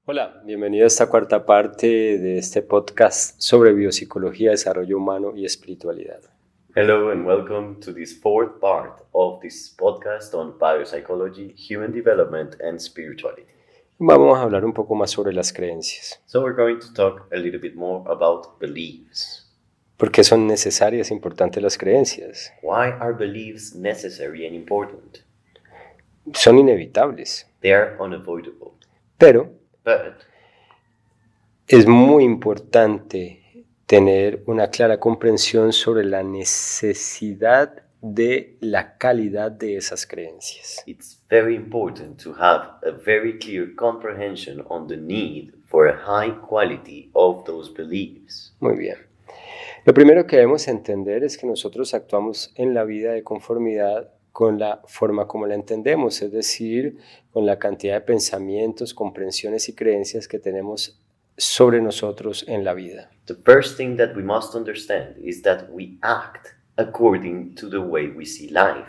Hola, bienvenido a esta cuarta parte de este podcast sobre biopsicología, desarrollo humano y espiritualidad. Hello and welcome to this fourth part of this podcast on biopsychology, human development and spirituality. Vamos a hablar un poco más sobre las creencias. So we're going to talk a little bit more about beliefs. ¿Por qué son necesarias e importantes las creencias? Why are beliefs necessary and important? Son inevitables, They are unavoidable. pero But es muy importante tener una clara comprensión sobre la necesidad de la calidad de esas creencias. it's very important to have a very clear comprehension on the need for a high quality of those beliefs. Muy bien. Lo primero que debemos entender es que nosotros actuamos en la vida de conformidad con la forma como la entendemos, es decir, con la cantidad de pensamientos, comprensiones y creencias que tenemos sobre nosotros en la vida. The first thing that we must understand is that we act according to the way we see life.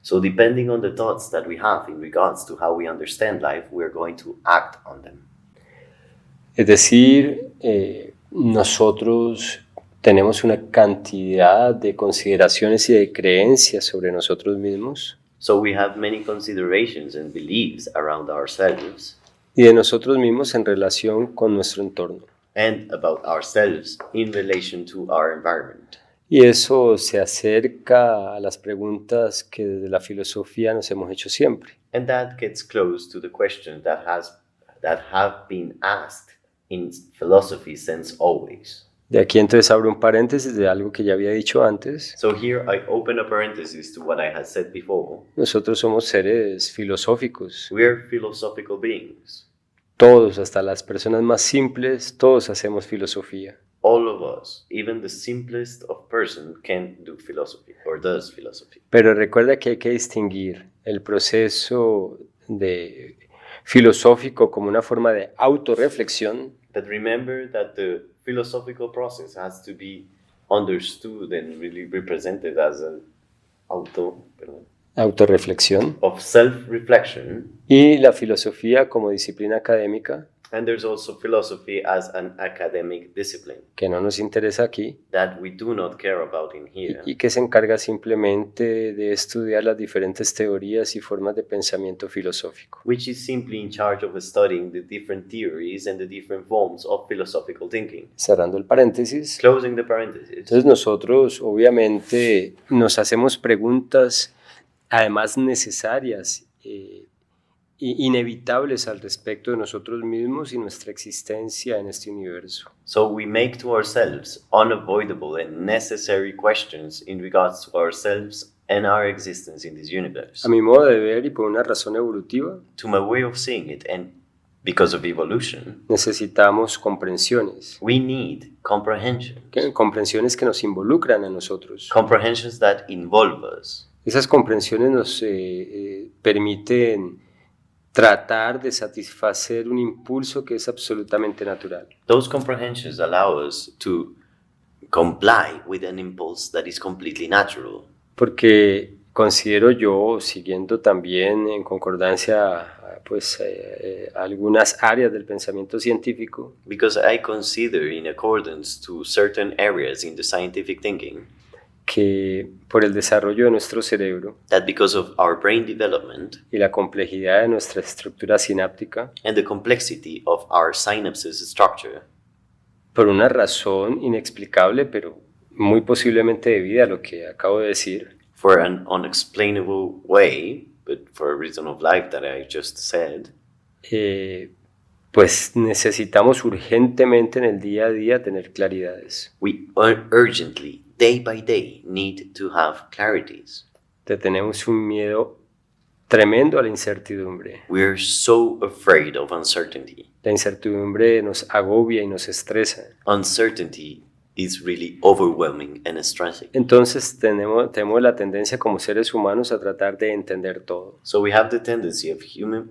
So depending on the thoughts that we have in regards to how we understand life, we're going to act on them. Es decir, nosotros tenemos una cantidad de consideraciones y de creencias sobre nosotros mismos So we have many considerations and beliefs around ourselves y de nosotros mismos en relación con nuestro entorno. and about ourselves in relation to our environment. Y eso se acerca a las preguntas que desde la filosofía nos hemos hecho siempre. And that gets close to the questions that have been asked in philosophy since always. De aquí entonces abro un paréntesis de algo que ya había dicho antes. So here I open a parenthesis to what I had said before. Nosotros somos seres filosóficos. We're philosophical beings. Todos, hasta las personas más simples, todos hacemos filosofía. All of us, even the simplest of person, can do philosophy or does philosophy. Pero recuerda que hay que distinguir el proceso de filosófico como una forma de autorreflexión But remember that the philosophical process has to be understood and really represented as an autorreflexión of self-reflection. y la filosofía como disciplina académica, And there's also philosophy as an academic discipline que no nos interesa aquí, that we do not care about in here, y que se encarga simplemente de estudiar las diferentes teorías y formas de pensamiento filosófico. which is simply in charge of studying the different theories and the different forms of philosophical thinking. Cerrando el paréntesis, Closing the parenthesis. entonces nosotros obviamente nos hacemos preguntas además necesarias inevitables al respecto de nosotros mismos y nuestra existencia en este universo. So we make to ourselves unavoidable and necessary questions in regards to ourselves and our existence in this universe. A mi modo de ver y por una razón evolutiva, To my way of seeing it, and because of evolution, necesitamos comprensiones, we need comprehension. comprensiones que nos involucran a nosotros. Comprehensions that involve us. Esas comprensiones nos permiten tratar de satisfacer un impulso que es absolutamente natural. Those comprehensions allow us to comply with an impulse that is completely natural. Porque considero yo, siguiendo también en concordancia algunas áreas del pensamiento científico, Because I consider, in accordance to certain areas in the scientific thinking, que por el desarrollo de nuestro cerebro that because of our brain development y la complejidad de nuestra estructura sináptica, and the complexity of our synapses structure, por una razón inexplicable, pero muy posiblemente debida a lo que acabo de decir, for an unexplainable way, but for a reason of life that I just said, pues necesitamos urgentemente en el día a día tener claridades. we urgently, day by day, need to have clarities. Tenemos un miedo tremendo a la incertidumbre. We're so afraid of uncertainty. La incertidumbre nos agobia y nos estresa. Uncertainty is really overwhelming and stressing. Entonces tenemos la tendencia como seres humanos a tratar de entender todo. So we have the tendency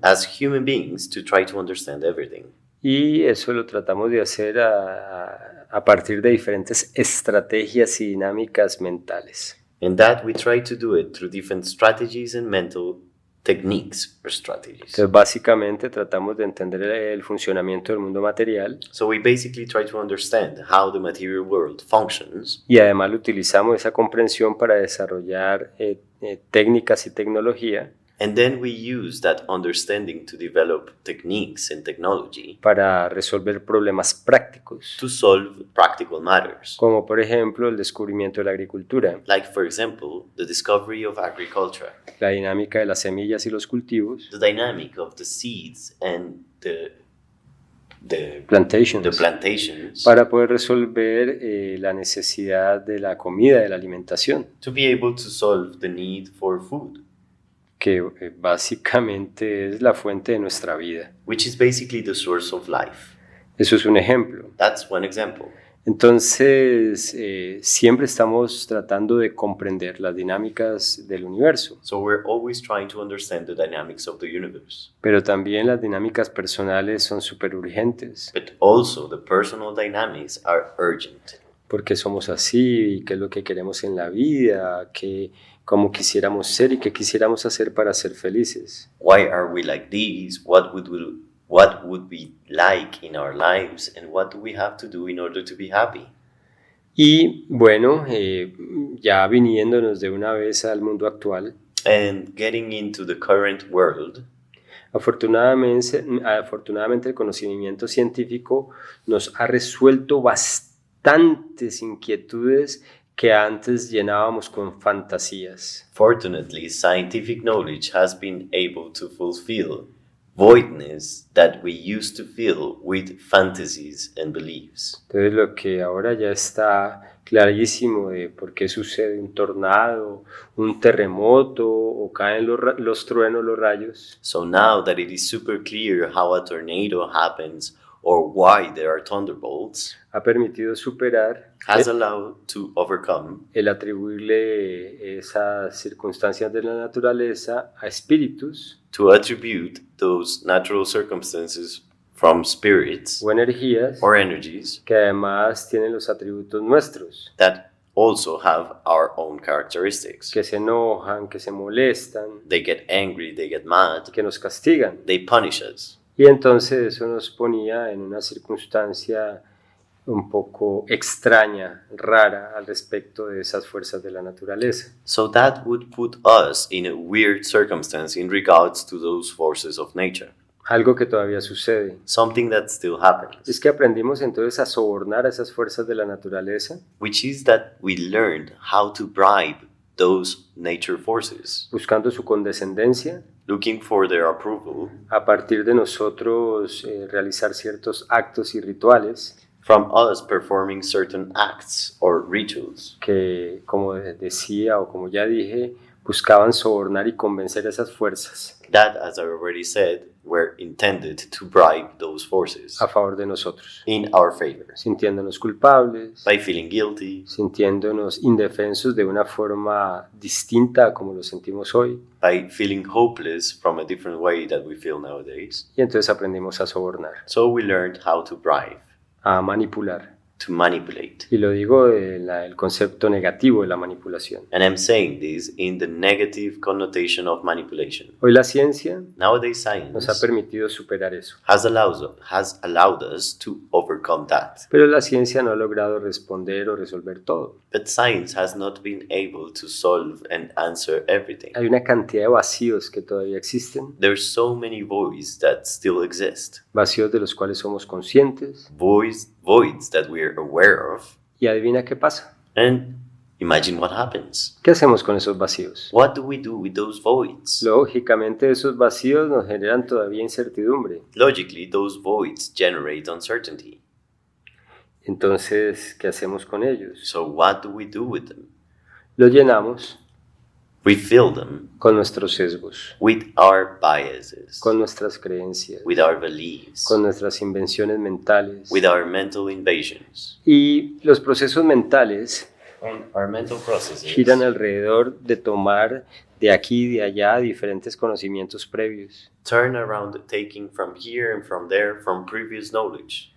as human beings to try to understand everything. Y eso lo tratamos de hacer a partir de diferentes estrategias y dinámicas mentales. And that we try to do it through different strategies and mental techniques or strategies. Entonces, básicamente tratamos de entender el funcionamiento del mundo material So we basically try to understand how the material world functions, y además utilizamos esa comprensión para desarrollar técnicas y tecnología and then we use that understanding to develop techniques and technology para resolver problemas prácticos, to solve practical matters. como por ejemplo el descubrimiento de la agricultura, Like, for example, the discovery of agriculture, la dinámica de las semillas y los cultivos, the dynamic of the seeds and the plantations, plantations, para poder resolver la necesidad de la comida, de la alimentación, to be able to solve the need for food, que básicamente es la fuente de nuestra vida. which is basically the source of life. Eso es un ejemplo. That's one example. Entonces, siempre estamos tratando de comprender las dinámicas del universo, So we're always trying to understand the dynamics of the universe. pero también las dinámicas personales son súper urgentes, But also the personal dynamics are urgent. porque somos así, qué es lo que queremos en la vida, cómo quisiéramos ser y qué quisiéramos hacer para ser felices. Why are we like this? What would we like in our lives? And what do we have to do in order to be happy? Y bueno, ya viniéndonos de una vez al mundo actual, And getting into the current world, afortunadamente el conocimiento científico nos ha resuelto bastantes inquietudes que antes llenábamos con fantasías. fortunately, scientific knowledge has been able to fulfill voidness that we used to fill with fantasies and beliefs. Entonces lo que ahora ya está clarísimo de por qué sucede un tornado, un terremoto o caen los truenos, los rayos, So now that it is super clear how a tornado happens or why there are thunderbolts, ha permitido superar has allowed to overcome el atribuirle esas circunstancias de la naturaleza a espíritus to attribute those natural circumstances from spirits o energías or energies que además tienen los atributos nuestros, that also have our own characteristics. que se enojan, que se molestan, They get angry, they get mad, que nos castigan. they punish us. Y entonces eso nos ponía en una circunstancia un poco extraña, rara al respecto de esas fuerzas de la naturaleza. So that would put us in a weird circumstance in regards to those forces of nature. Algo que todavía sucede. Something that still happens, Es que aprendimos entonces a sobornar a esas fuerzas de la naturaleza, which is that we learned how to bribe those nature forces, buscando su condescendencia, looking for their approval a partir de nosotros realizar ciertos actos y rituales from us performing certain acts or rituals que, como decía o como ya dije, buscaban sobornar y convencer a esas fuerzas that, as I already said, were intended to bribe those forces a favor de nosotros, in our favor, sintiéndonos culpables, by feeling guilty, sintiéndonos indefensos de una forma distinta a como lo sentimos hoy, by feeling hopeless from a different way that we feel nowadays. y entonces aprendimos a sobornar, So we learned how to bribe, a manipular. to manipulate. Y lo digo del concepto negativo de la manipulación. And I'm saying this in the negative connotation of manipulation. Hoy la ciencia Nowadays, nos ha science permitido superar eso, has allowed us to overcome that. pero la ciencia no ha logrado responder o resolver todo. But science has not been able to solve and answer everything. Hay una cantidad de vacíos que todavía existen, There's so many voids that still exist. vacíos de los cuales somos conscientes, Voids that we're aware of. y adivina qué pasa. And imagine what happens. ¿Qué hacemos con esos vacíos? What do we do with those voids? Lógicamente esos vacíos nos generan todavía incertidumbre. Logically, those voids generate uncertainty. Entonces, ¿qué hacemos con ellos? So what do we do with them? Los llenamos We fill them con nuestros sesgos, with our biases, con nuestras creencias, with our beliefs, con nuestras invenciones mentales. with our mental invasions. Y los procesos mentales And our mental processes giran alrededor de tomar de aquí y de allá diferentes conocimientos previos turn around taking from here and from there from previous knowledge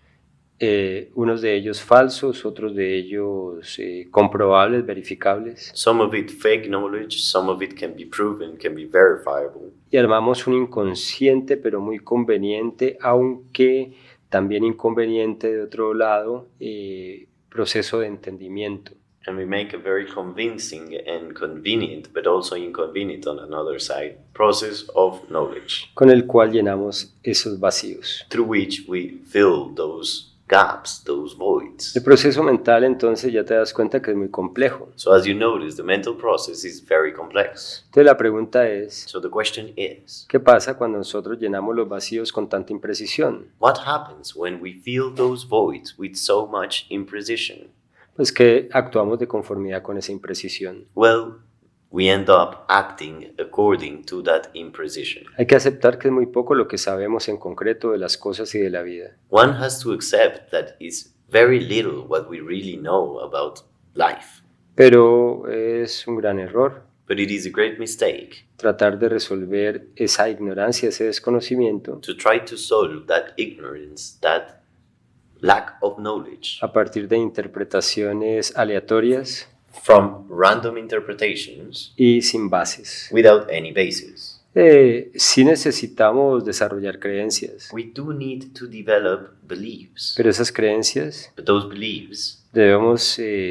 unos de ellos falsos, otros de ellos comprobables, verificables. Some of it fake knowledge, some of it can be proven, can be verifiable. Y armamos un inconsciente, pero muy conveniente, aunque también inconveniente de otro lado, proceso de entendimiento. And we make a very convincing and convenient, but also inconvenient on another side, process of knowledge, Con el cual llenamos esos vacíos. through which we fill those gaps, those voids. El proceso mental, entonces, ya te das cuenta que es muy complejo. So as you notice, the mental process is very complex. Entonces la pregunta es, So the question is, ¿qué pasa cuando nosotros llenamos los vacíos con tanta imprecisión? what happens when we fill those voids with so much imprecision? Pues que actuamos de conformidad con esa imprecisión. Well, we end up acting according to that imprecision. Hay que aceptar que es muy poco lo que sabemos en concreto de las cosas y de la vida. One has to accept that it's very little what we really know about life. Pero es un gran error But it is a great mistake tratar de resolver esa ignorancia, ese desconocimiento to try to solve that ignorance, that lack of knowledge, a partir de interpretaciones aleatorias from random interpretations y sin bases. without any basis. Sí necesitamos desarrollar creencias, We do need to develop beliefs, pero esas creencias but those beliefs debemos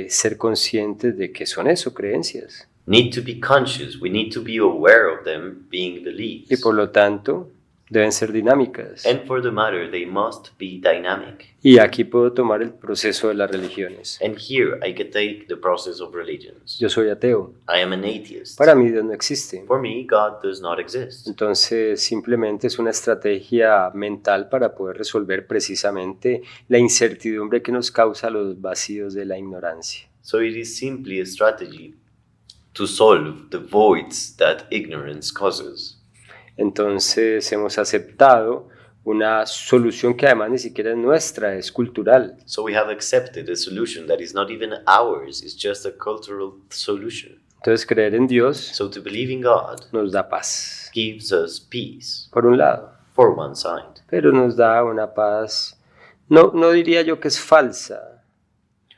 ser conscientes de que son eso, creencias. need to be conscious. We need to be aware of them being Y beliefs. por lo tanto deben ser dinámicas. And for the matter, they must be dynamic. Y aquí puedo tomar el proceso de las religiones. And here I can take the process of religions. Yo soy ateo. I am an atheist. Para mí Dios no existe. For me, God does not exist. Entonces simplemente es una estrategia mental para poder resolver precisamente la incertidumbre que nos causa los vacíos de la ignorancia. So it is simply a strategy to solve the voids that ignorance causes. Entonces hemos aceptado una solución que además ni siquiera es nuestra, es cultural. So we have accepted a solution that is not even ours, it's just a cultural solution. Entonces creer en Dios So to believe in God nos da paz, gives us peace, por un lado, for one side. pero nos da una paz, no diría yo que es falsa,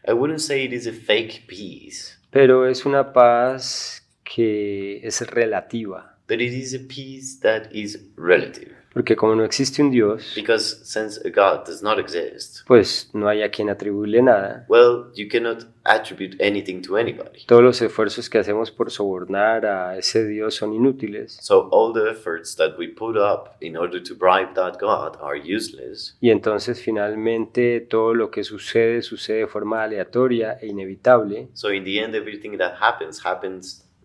I wouldn't say it is a fake peace, pero es una paz que es relativa. but it is a peace that is relative. Porque como no existe un Dios, Because since a God does not exist, pues no hay a quien atribuirle nada. well, you cannot attribute anything to anybody. Todos los esfuerzos que hacemos por sobornar a ese Dios son inútiles. So all the efforts that we put up in order to bribe that God are useless. Y entonces finalmente todo lo que sucede de forma aleatoria e inevitable. So in the end, everything that happens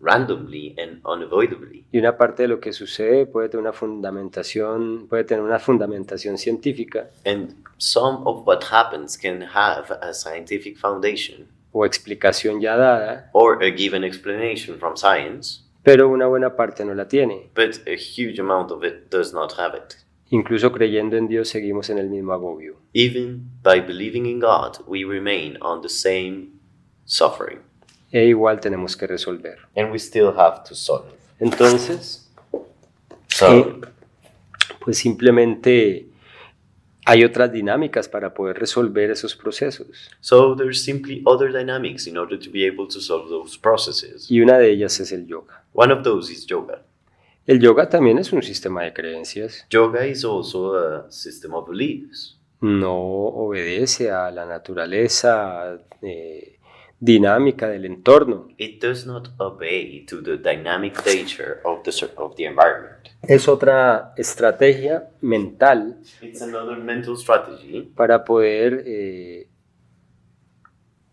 randomly and unavoidably. Y una parte de lo que sucede puede tener una fundamentación científica And some of what happens can have a scientific foundation o explicación ya dada, or a given explanation from science, pero una buena parte no la tiene. but a huge amount of it does not have it. Incluso creyendo en Dios seguimos en el mismo agobio. Even by believing in God, we remain on the same suffering. E igual tenemos que resolver. And we still have to solve. Entonces, So, pues simplemente hay otras dinámicas para poder resolver esos procesos. so there's simply other dynamics in order to be able to solve those processes. Y una de ellas es el yoga. One of those is yoga. El yoga también es un sistema de creencias. Yoga is also a system of beliefs. No obedece a la naturaleza dinámica del entorno. It does not obey to the dynamic nature of the environment. Es otra estrategia mental It's another mental strategy para poder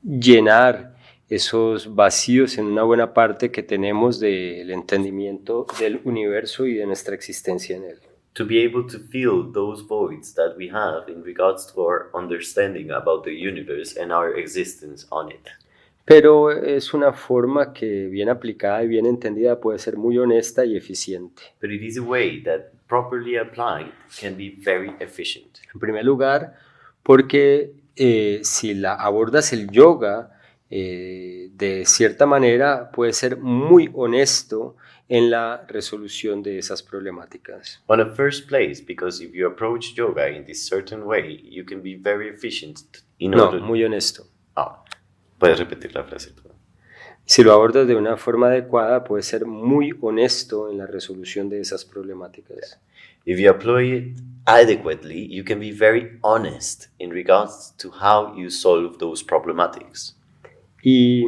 llenar esos vacíos en una buena parte que tenemos del entendimiento del universo y de nuestra existencia en él. to be able to fill those voids that we have in regards to our understanding about the universe and our existence on it. Pero es una forma que bien aplicada y bien entendida puede ser muy honesta y eficiente. But it is a way that properly applied can be very efficient. En primer lugar, porque si la abordas el yoga de cierta manera puede ser muy honesto en la resolución de esas problemáticas. On a first place, because if you approach yoga in this certain way, you can be very efficient in No, order. muy honesto. Ah, puedes repetir la frase. Si lo abordas de una forma adecuada, puede ser muy honesto en la resolución de esas problemáticas. If you apply it adequately, you can be very honest in regards to how you solve those problematics. Y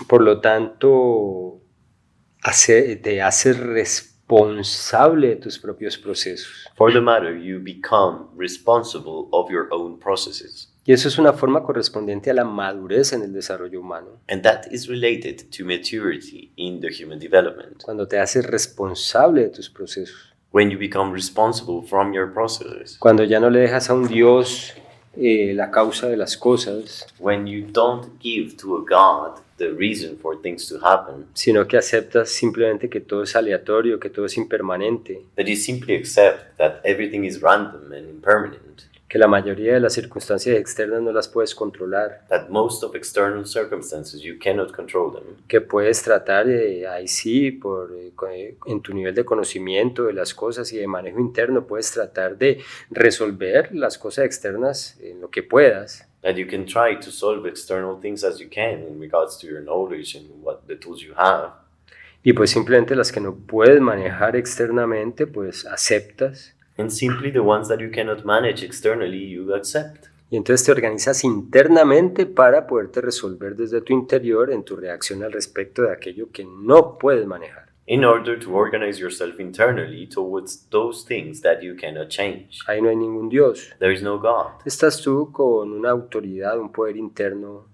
por lo tanto, te haces responsable de tus propios procesos. For the matter, you become responsible of your own processes. Y eso es una forma correspondiente a la madurez en el desarrollo humano. And that is related to maturity in the human development. Cuando te haces responsable de tus procesos. When you become responsible from your processes. Cuando ya no le dejas a un Dios la causa de las cosas. When you don't give to a God the reason for things to happen. Sino que aceptas simplemente que todo es aleatorio, que todo es impermanente. That you simply accept that everything is random and impermanent. Que la mayoría de las circunstancias externas no las puedes controlar. That most of external circumstances you cannot control them. Que puedes tratar ahí sí, en tu nivel de conocimiento de las cosas y de manejo interno, puedes tratar de resolver las cosas externas en lo que puedas. That you can try to solve external things as you can in regards to your knowledge and what the tools you have. Y pues simplemente las que no puedes manejar externamente, pues aceptas. And simply the ones that you cannot manage externally, you accept. Y entonces te organizas internamente para poderte resolver desde tu interior en tu reacción al respecto de aquello que no puedes manejar. In order to organize yourself internally towards those things that you cannot change. Ahí no hay ningún Dios. There is no God. Estás tú con una autoridad, un poder interno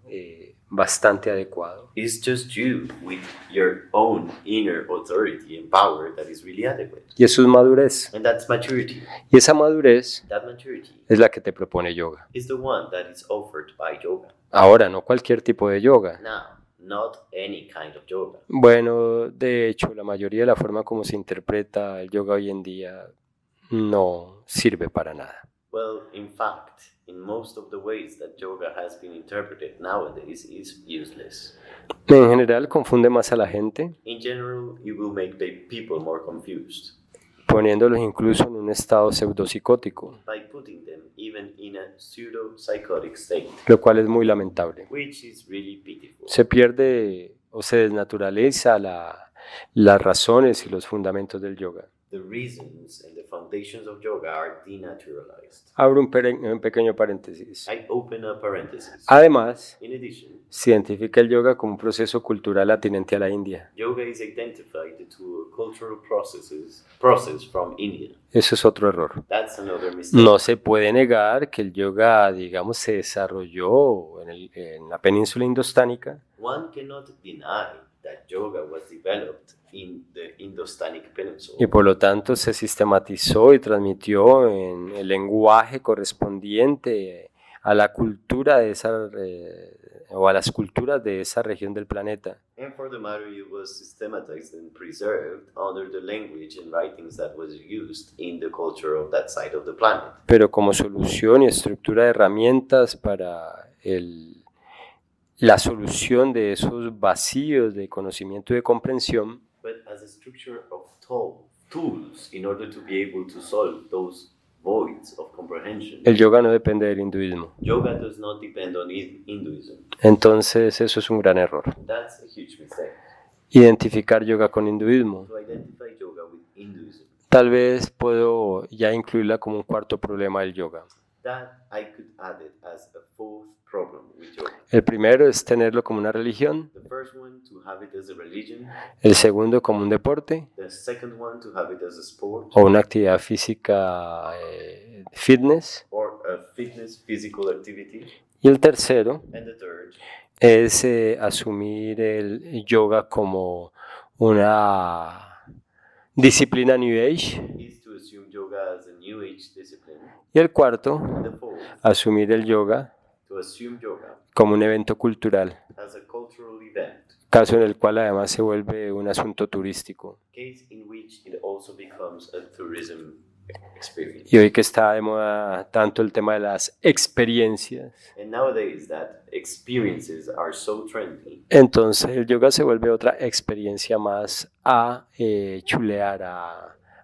bastante adecuado. It's just you with your own inner authority and power that is really adequate. Y eso es madurez. And that's maturity. Y esa madurez That maturity es la que te propone yoga. is the one that is offered by yoga. Ahora, no cualquier tipo de yoga. Now, not any kind of yoga. Bueno, de hecho, la mayoría de la forma como se interpreta el yoga hoy en día no sirve para nada. Well, in fact, in most of the ways that yoga has been interpreted nowadays is useless. En general, confunde más a la gente, In general, it will make the people more confused poniéndolos incluso en un estado pseudopsicótico, by putting them even in a pseudo-psychotic state, lo cual es muy lamentable. which is really pitiful. Se pierde o se desnaturaliza las razones y los fundamentos del yoga. The reasons and the foundations of yoga are denaturalized. Abro un pequeño paréntesis. I open a parenthesis. Además, In addition, se identifica el yoga como un proceso cultural atinente a la India. yoga is identified to a cultural process from India. Eso es otro error. That's another mistake. No se puede negar que el yoga, digamos, se desarrolló en la península indostánica, One cannot deny that yoga was developed in the Indostanic Peninsula. y por lo tanto se sistematizó y transmitió en el lenguaje correspondiente a la cultura de o a las culturas de esa región del planeta. And for the matter, it was systematized and preserved under the language and writings that was used in the culture of that side of the planet. Pero como solución y estructura de herramientas para la solución de esos vacíos de conocimiento y de comprensión, But as a structure of tools in order to be able to solve those voids of comprehension, el yoga no depende del hinduismo. yoga does not depend on Hinduism. Entonces eso es un gran error. That's a huge mistake. Identificar yoga con hinduismo. To identify yoga with Hinduism, Tal vez puedo ya incluirla como un cuarto problema del yoga. that I could add it as a fourth problem with yoga. El primero es tenerlo como una religión, The first one, to have it as a religion. el segundo como un deporte The second one, to have it as a sport o una actividad física fitness, or a fitness, physical activity. y el tercero And the third es asumir el yoga como una disciplina New Age, is to assume yoga as a New Age discipline. y el cuarto, And the fourth, asumir el yoga to assume yoga como un evento cultural, as a cultural event, caso en el cual además se vuelve un asunto turístico. case in which it also becomes a tourism experience. Y hoy que está de moda tanto el tema de las experiencias, And nowadays that experiences are so trendy, entonces el yoga se vuelve otra experiencia más a chulear,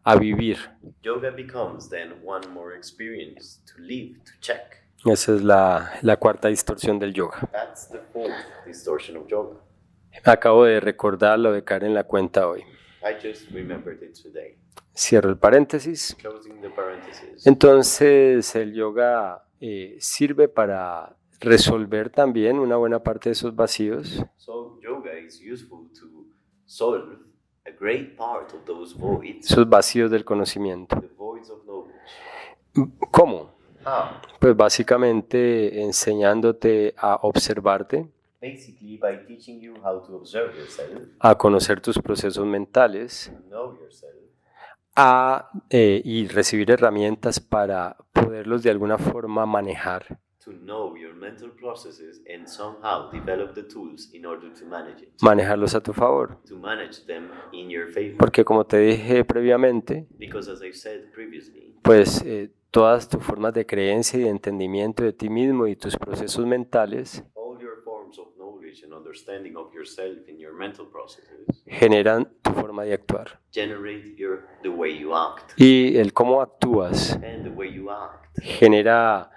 a vivir. yoga becomes then one more experience to live, to check. Esa es la cuarta distorsión del yoga. That's the fourth distortion of yoga. Acabo de recordar lo de caer en la cuenta hoy. I just remembered it today. Cierro el paréntesis. Closing the parenthesis. Entonces el yoga sirve para resolver también una buena parte de esos vacíos. So yoga is useful to solve a great part of those voids, Esos vacíos del conocimiento. the voids of knowledge. ¿Cómo? How? Pues básicamente enseñándote a observarte, Basically by teaching you how to observe yourself, a conocer tus procesos mentales, to know yourself, y recibir herramientas para poderlos de alguna forma manejar. to know your mental processes and somehow develop the tools in order to manage it, Manejarlos a tu favor. to manage them in your favor. Porque como te dije previamente, Because as I said previously, pues todas tus formas de creencia y de entendimiento de ti mismo y tus procesos mentales all your forms of knowledge and understanding of yourself and your mental processes generan tu forma de actuar. generate the way you act. Y el cómo actúas And the way you act genera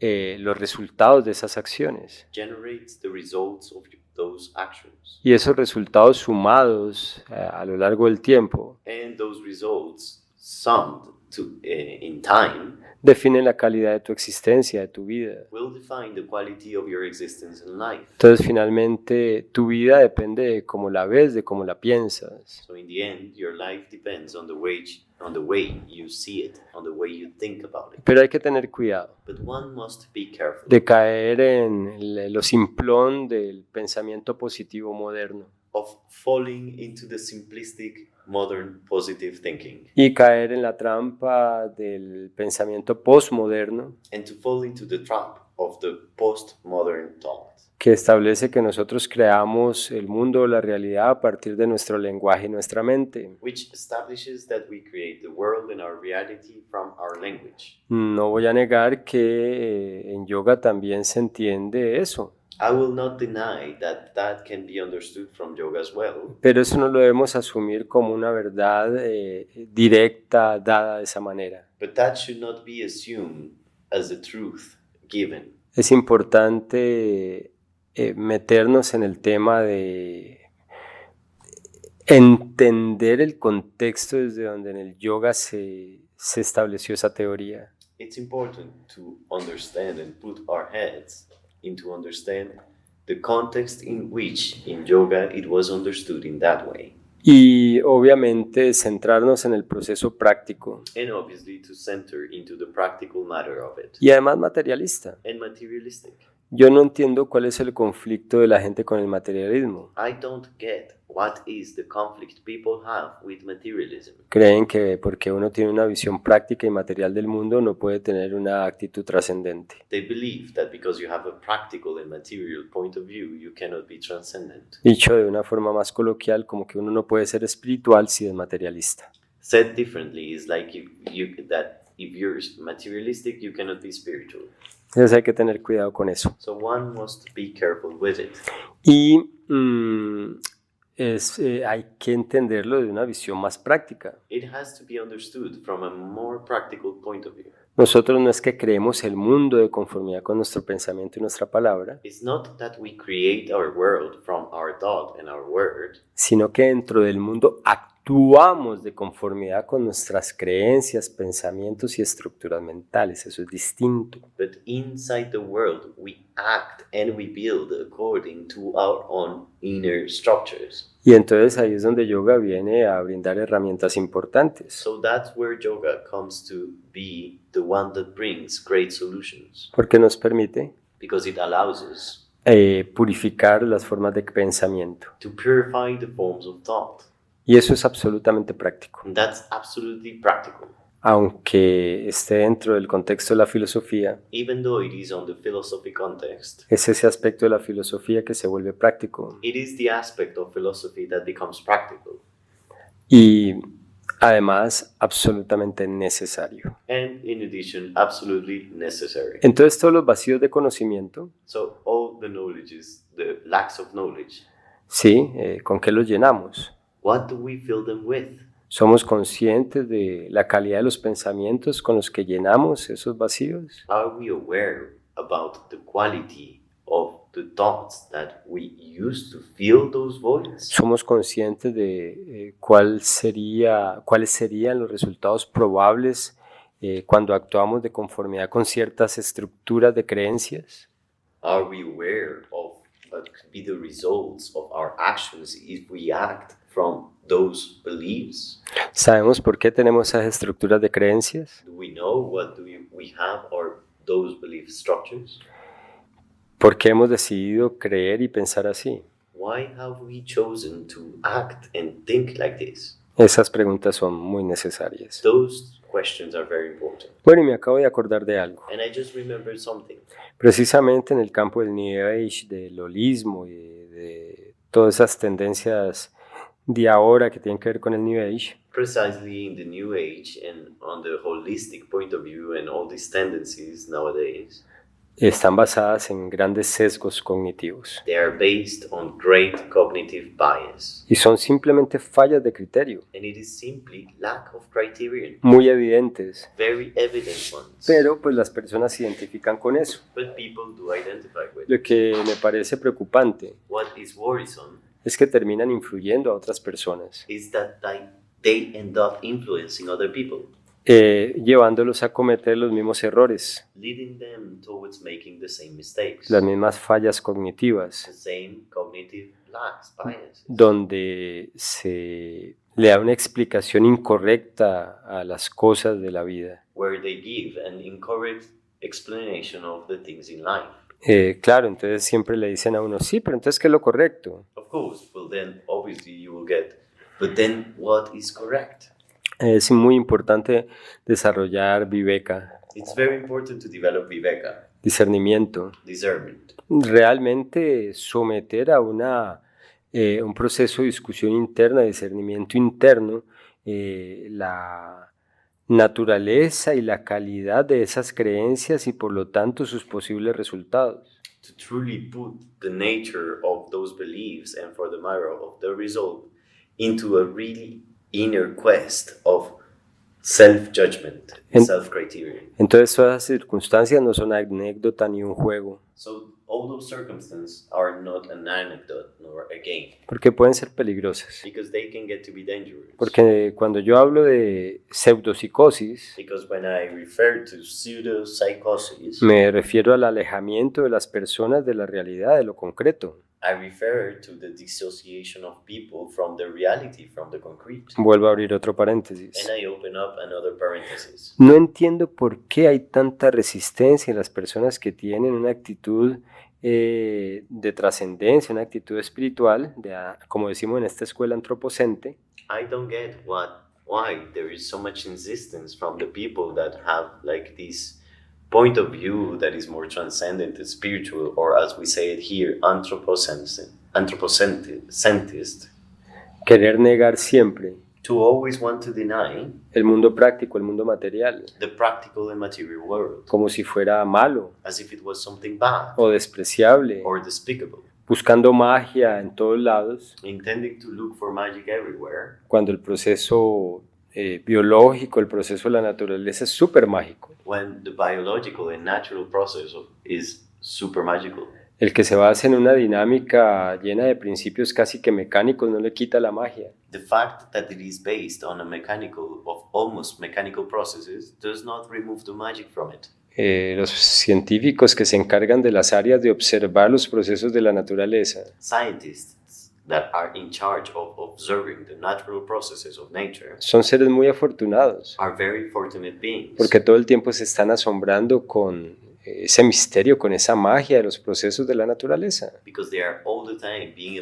los resultados de esas acciones. generates the results of those actions. Y esos resultados sumados a lo largo del tiempo And those results summed in time definen la calidad de tu existencia, de tu vida. will define the quality of your existence in life. Entonces finalmente tu vida depende de cómo la ves, de cómo la piensas. So in the end, your life depends on the way you see it, on the way you think about it. Pero hay que tener cuidado But one must be careful de caer en lo simplón del pensamiento positivo moderno of falling into the simplistic modern positive thinking y caer en la trampa del pensamiento postmoderno and to fall into the trap of the postmodern thought, que establece que nosotros creamos el mundo o la realidad a partir de nuestro lenguaje y nuestra mente. which establishes that we create the world and our reality from our language. No voy a negar que en yoga también se entiende eso, I will not deny that can be understood from yoga as well, pero eso no lo debemos asumir como una verdad directa dada de esa manera. but that should not be assumed as the truth given. Es importante meternos en el tema de entender el contexto desde donde en el yoga se estableció esa teoría. It's important to understand and put our heads into understand the context in which in yoga it was understood in that way. Y obviamente centrarnos en el proceso práctico And obviously to center into the practical matter of it y además materialista. and materialistic. Yo no entiendo cuál es el conflicto de la gente con el materialismo. I don't get what is the conflict people have with materialism. Creen que porque uno tiene una visión práctica y material del mundo no puede tener una actitud trascendente. They believe that because you have a practical and material point of view, you cannot be transcendent. Dicho de una forma más coloquial, como que uno no puede ser espiritual si es materialista. Said differently, is like if you're materialistic, you cannot be spiritual. Entonces hay que tener cuidado con eso. So one must be careful with it. Y hay que entenderlo de una visión más práctica. It has to be understood from a more practical point of view. Nosotros no es que creemos el mundo de conformidad con nuestro pensamiento y nuestra palabra, It's not that we create our world from our thought and our word, sino que dentro del mundo actuamos de conformidad con nuestras creencias, pensamientos y estructuras mentales. Eso es distinto. but inside the world we act and we build according to our own inner structures. Y entonces ahí es donde yoga viene a brindar herramientas importantes. So that's where yoga comes to be the one that brings great solutions, Porque nos permite because it allows us purificar las formas de pensamiento. to purify the forms of thought. Y eso es absolutamente práctico. And that's absolutely practical. Aunque esté dentro del contexto de la filosofía, Even though it is on the philosophy context, es ese aspecto de la filosofía que se vuelve práctico. it is the aspect of philosophy that becomes practical. Y Además, absolutamente necesario. and in addition, absolutely necessary. Entonces, todos los vacíos de conocimiento, So all the knowledges, the lacks of knowledge, ¿sí? ¿Con qué los llenamos? what do we fill them with? ¿Somos conscientes de la calidad de los pensamientos con los que llenamos esos vacíos? Are we aware about the quality of the thoughts that we use to fill those voids? ¿Somos conscientes de cuáles serían los resultados probables cuando actuamos de conformidad con ciertas estructuras de creencias? Are we aware of what could be the results of our actions if we act from those beliefs? ¿Sabemos por qué tenemos esas estructuras de creencias? Do we know what we have or those belief structures? ¿Por qué hemos decidido creer y pensar así? Why have we chosen to act and think like this? Esas preguntas son muy necesarias. Those questions are very important. Bueno, y me acabo de acordar de algo. And I just remembered something. Precisamente en el campo del New Age, del holismo y de todas esas tendencias de ahora que tienen que ver con el New Age, Precisely in the New Age and on the holistic point of view and all these tendencies nowadays, están basadas en grandes sesgos cognitivos they are based on great cognitive bias. y son simplemente fallas de criterio, And it is simply lack of criterion, muy evidentes, very evident ones. pero pues las personas se identifican con eso. But people do identify with. Lo que me parece preocupante What is worrisome es que terminan influyendo a otras personas, is that they end up influencing other people, llevándolos a cometer los mismos errores, leading them towards making the same mistakes, las mismas fallas cognitivas, the same cognitive lacks, biases, donde se le da una explicación incorrecta a las cosas de la vida. where they give an incorrect explanation of the things in life. Claro, entonces siempre le dicen a uno, sí, pero entonces, ¿qué es lo correcto? Of course, well then obviously you will get, but then what is correct? Es muy importante desarrollar viveka, It's very important to develop viveka, discernimiento, discernment, realmente someter a un proceso de discusión interna, de discernimiento interno, la naturaleza y la calidad de esas creencias y por lo tanto sus posibles resultados. to truly put the nature of those beliefs and for the matter of the result into a really inner quest of self-judgment and self-criterion. Entonces todas esas circunstancias no son anécdota ni un juego, So all those circumstances are not an anecdote nor a game, porque pueden ser peligrosas. because they can get to be dangerous. Porque cuando yo hablo de pseudopsicosis, Because when I refer to pseudopsychosis, me refiero al alejamiento de las personas de la realidad, de lo concreto. I refer to the dissociation of people from the reality, from the concrete. Vuelvo a abrir otro paréntesis. And I open up another parenthesis. No entiendo por qué hay tanta resistencia en las personas que tienen una actitud de trascendencia, una actitud espiritual, como decimos en esta escuela antropocente, I don't get why there is so much insistence from the people that have like this point of view that is more transcendent and spiritual, or as we say it here, anthropocentrist, querer negar siempre to always want to deny el mundo práctico, el mundo material, the practical and material world, como si fuera malo as if it was something bad o despreciable, or despicable, buscando magia en todos lados, intending to look for magic everywhere, cuando el proceso biológico, el proceso de la naturaleza es súper mágico. when the biological and natural process is super magical. El que se basa en una dinámica llena de principios casi que mecánicos no le quita la magia. The fact that it is based on almost mechanical processes does not remove the magic from it. Los científicos que se encargan de las áreas de observar los procesos de la naturaleza Scientists that are in charge of observing the natural processes of nature son seres muy afortunados are very fortunate beings, porque todo el tiempo se están asombrando con ese misterio, con esa magia de los procesos de la naturaleza. because they are all the time being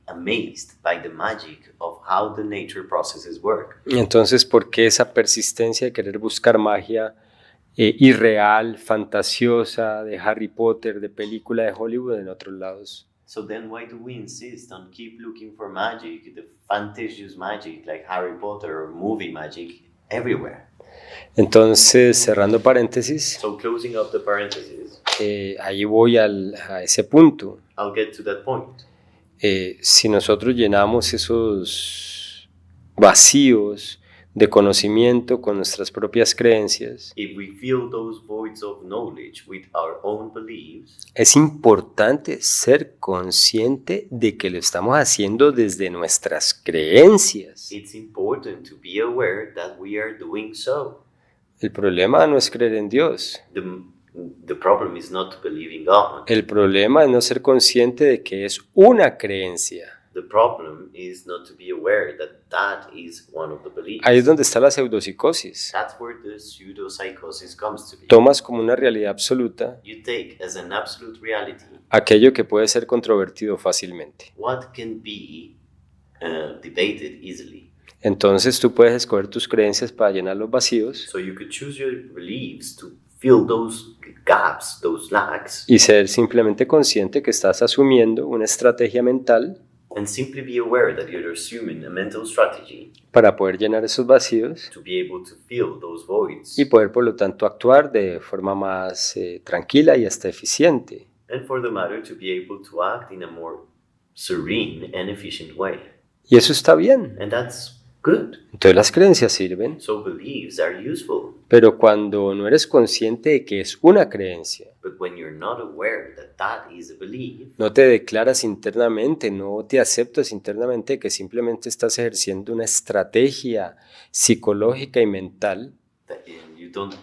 amazed by the magic of how the nature processes work. Y entonces, ¿por qué esa persistencia de querer buscar magia irreal, fantasiosa, de Harry Potter, de película de Hollywood en otros lados? So then why do we insist on keep looking for magic, the fantasious magic like Harry Potter or movie magic everywhere? Entonces, cerrando paréntesis, So closing up the parentheses, ahí voy a ese punto. I'll get to that point. Si nosotros llenamos esos vacíos de conocimiento con nuestras propias creencias, If we fill those voids of knowledge with our own beliefs, es importante ser consciente de que lo estamos haciendo desde nuestras creencias. it's important to be aware that we are doing so. El problema no es creer en Dios. The problem is not to believe in God. El problema es no ser consciente de que es una creencia. The problem is not to be aware that that is one of the beliefs. Ahí es donde está la pseudopsicosis. That's where the pseudopsychosis comes to be. Tomas como una realidad absoluta You take as an absolute reality aquello que puede ser controvertido fácilmente. what can be debated easily. Entonces tú puedes escoger tus creencias para llenar los vacíos So you could choose your beliefs to fill those gaps, those lacks, y ser simplemente consciente que estás asumiendo una estrategia mental and simply be aware that you're assuming a mental strategy para poder llenar esos vacíos to be able to fill those voids y poder por lo tanto actuar de forma más tranquila y hasta eficiente. and for the matter to be able to act in a more serene and efficient way. Y eso está bien. And that's good. Entonces las creencias sirven, So beliefs are useful, pero cuando no eres consciente de que es una creencia, but when you're not aware that that is a belief, no te declaras internamente, no te aceptas internamente que simplemente estás ejerciendo una estrategia psicológica y mental, that you don't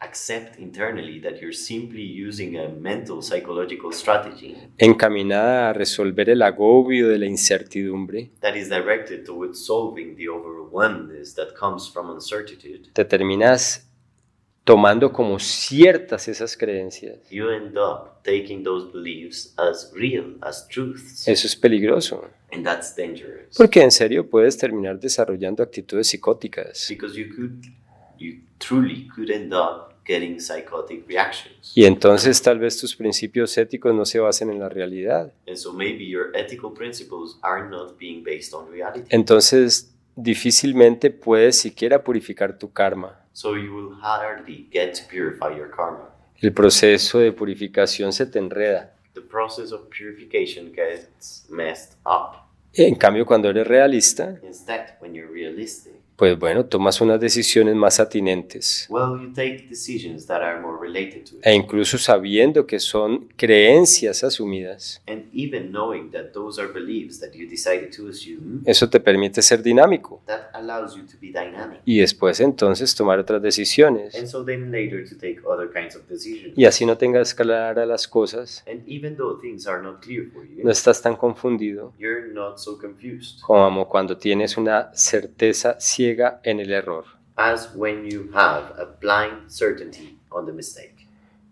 accept internally that you're simply using a mental psychological strategy encaminada a resolver el agobio de la incertidumbre, that is directed towards solving the overwhelmness that comes from uncertainty, te terminas tomando como ciertas esas creencias. you end up taking those beliefs as real, as truths. Eso es peligroso, And that's dangerous. porque en serio puedes terminar desarrollando actitudes psicóticas. Because you truly could end up getting psychotic reactions. Y entonces tal vez tus principios éticos no se basen en la realidad. And so maybe your ethical principles are not being based on reality. Entonces difícilmente puedes siquiera purificar tu karma. So you will hardly get to purify your karma. El proceso de purificación se te enreda. The process of purification gets messed up. En cambio, cuando eres realista, Instead, when you're realistic, pues bueno, tomas unas decisiones más atinentes. well, you take decisions that are more related to it. E incluso sabiendo que son creencias asumidas, And even knowing that those are beliefs that you decided to assume, eso te permite ser dinámico. that allows you to be dynamic. Y después entonces tomar otras decisiones. And so then later to take other kinds of decisions. Y así no tengas claras las cosas, And even though things are not clear for you, no estás tan confundido you're not so confused como cuando tienes una certeza ciega en el error. as when you have a blind certainty on the mistake.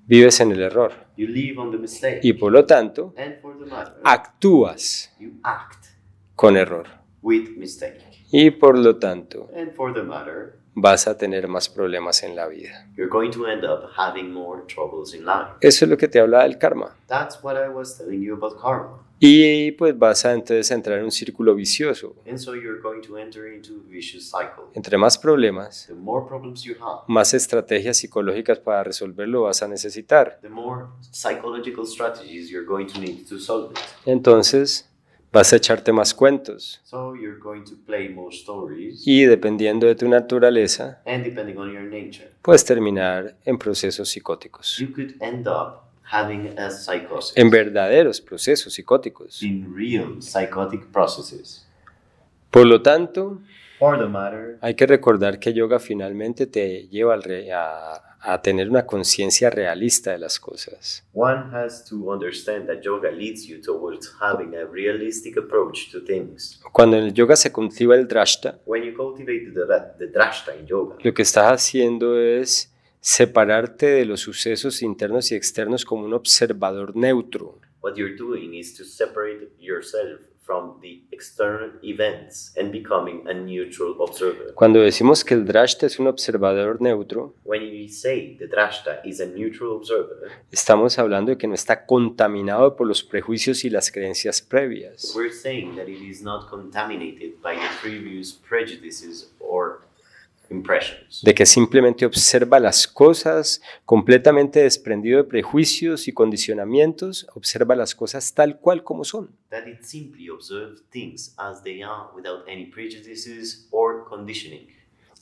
Vives en el error You live on the mistake. y por lo tanto And for the matter, actúas you act con error. with mistake. Y por lo tanto And for the matter, vas a tener más problemas en la vida. you're going to end up having more troubles in life. Eso es lo que te habla del karma. That's what I was telling you about karma. Y pues vas a entonces entrar en un círculo vicioso. And so you're going to enter into a vicious cycle. Entre más problemas, The more problems you have, más estrategias psicológicas para resolverlo vas a necesitar. the more psychological strategies you're going to need to solve it. Entonces vas a echarte más cuentos. So you're going to play more stories, Y dependiendo de tu naturaleza, and depending on your nature, puedes terminar en procesos psicóticos. you could end up having a psychosis. En verdaderos procesos psicóticos. In real psychotic processes. Por lo tanto, For the matter, hay que recordar que yoga finalmente te lleva a tener una conciencia realista de las cosas. one has to understand that yoga leads you towards having a realistic approach to things. Cuando en el yoga se cultiva el drashta, When you cultivate the drashta in yoga, lo que estás haciendo es separarte de los sucesos internos y externos como un observador neutro. what you're doing is to separate yourself from the external events and becoming a neutral observer. Cuando decimos que el drashta es un observador neutro, When we say the drashta is a neutral observer, estamos hablando de que no está contaminado por los prejuicios y las creencias previas. we're saying that it is not contaminated by the previous prejudices or impressions. De que simplemente observa las cosas completamente desprendido de prejuicios y condicionamientos, observa las cosas tal cual como son. That it simply observes things as they are without any prejudices or conditioning.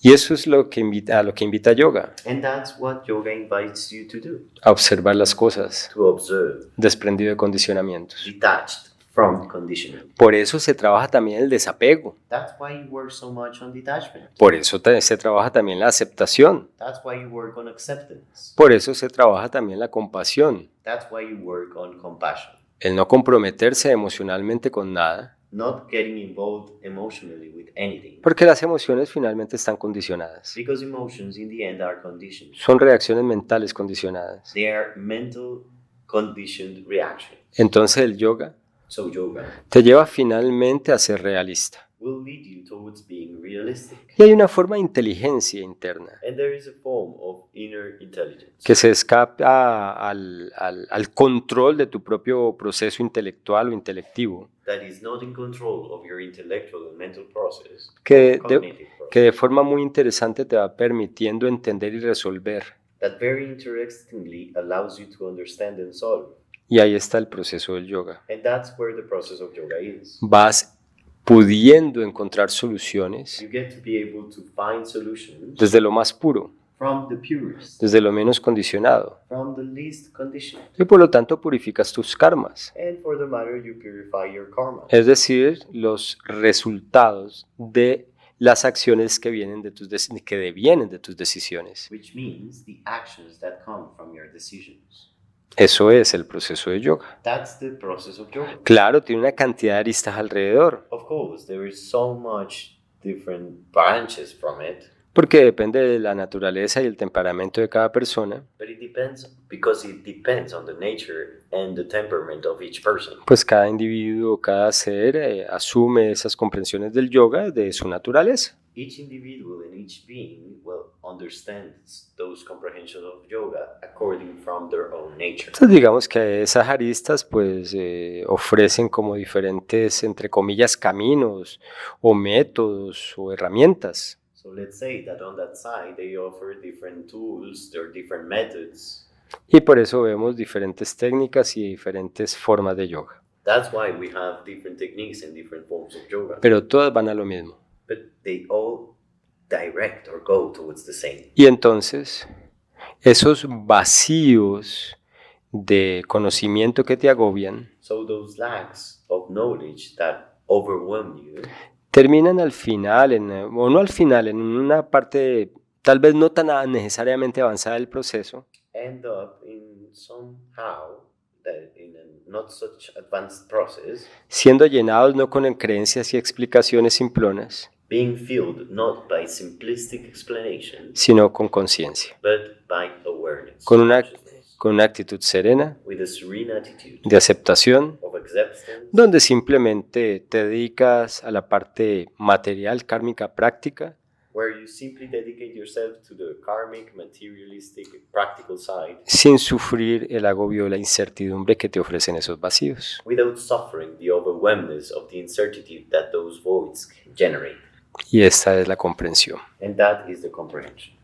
Y eso es a lo que invita yoga, And that's what yoga invites you to do, a observar las cosas to observe, desprendido de condicionamientos. detached from conditioning. Por eso se trabaja también el desapego, That's why you work so much on detachment. por eso se trabaja también la aceptación, That's why you work on acceptance. por eso se trabaja también la compasión, That's why you work on compassion. el no comprometerse emocionalmente con nada, Not getting involved emotionally with anything. porque las emociones finalmente están condicionadas. Because emotions in the end are conditioned. Son reacciones mentales condicionadas. They are mental conditioned reactions. Entonces el yoga So yoga te lleva finalmente a ser realista. will lead you towards being realistic. Y hay una forma de inteligencia interna And there is a form of inner intelligence que se escapa al control de tu propio proceso intelectual o intelectivo, that is not in control of your intellectual and mental process, que cognitive process, de forma muy interesante te va permitiendo entender y resolver. that very interestingly allows you to understand and solve. Y ahí está el proceso del yoga. And that's where the process of yoga is. Vas pudiendo encontrar soluciones You get to be able to find solutions desde lo más puro, from the purest, desde lo menos condicionado. from the least conditioned. Y por lo tanto purificas tus karmas. And for the matter, you purify your karma. Es decir, los resultados de las acciones que devienen de tus decisiones. Which means the actions that come from your decisions. Eso es el proceso de yoga. That's the process of yoga. Claro, tiene una cantidad de aristas alrededor, Of course, there is so much different branches from it, porque depende de la naturaleza y el temperamento de cada persona. but it depends because it depends on the nature and the temperament of each person. Pues cada individuo, cada ser asume esas comprensiones del yoga de su naturaleza. Each individual and each being will understand those comprehensions of yoga according from their own nature. Entonces digamos que esas aristas pues ofrecen como diferentes, entre comillas, caminos o métodos o herramientas. So let's say that on that side they offer different tools, there are different methods. Y por eso vemos diferentes técnicas y diferentes formas de yoga. That's why we have different techniques and different forms of yoga. Pero todas van a lo mismo. But they all direct or go towards the same. Y entonces, esos vacíos de conocimiento que te agobian So those lacks of knowledge that overwhelm you terminan al final, o no al final, en una parte tal vez no tan necesariamente avanzada del proceso, end up in somehow that in a not such advanced process, siendo llenados no con creencias y explicaciones simplonas, being filled not by simplistic explanation, sino con conciencia, but by awareness, con una consciousness, actitud serena, with a serene attitude de aceptación, of acceptance, donde simplemente te dedicas a la parte material, kármica, práctica, where you simply dedicate yourself to the karmic, materialistic, practical side, sin sufrir el agobio o la incertidumbre que te ofrecen esos vacíos. without suffering the overwhelmness of the uncertainty that those voids can generate. Y esta es la comprensión. And that is the comprehension.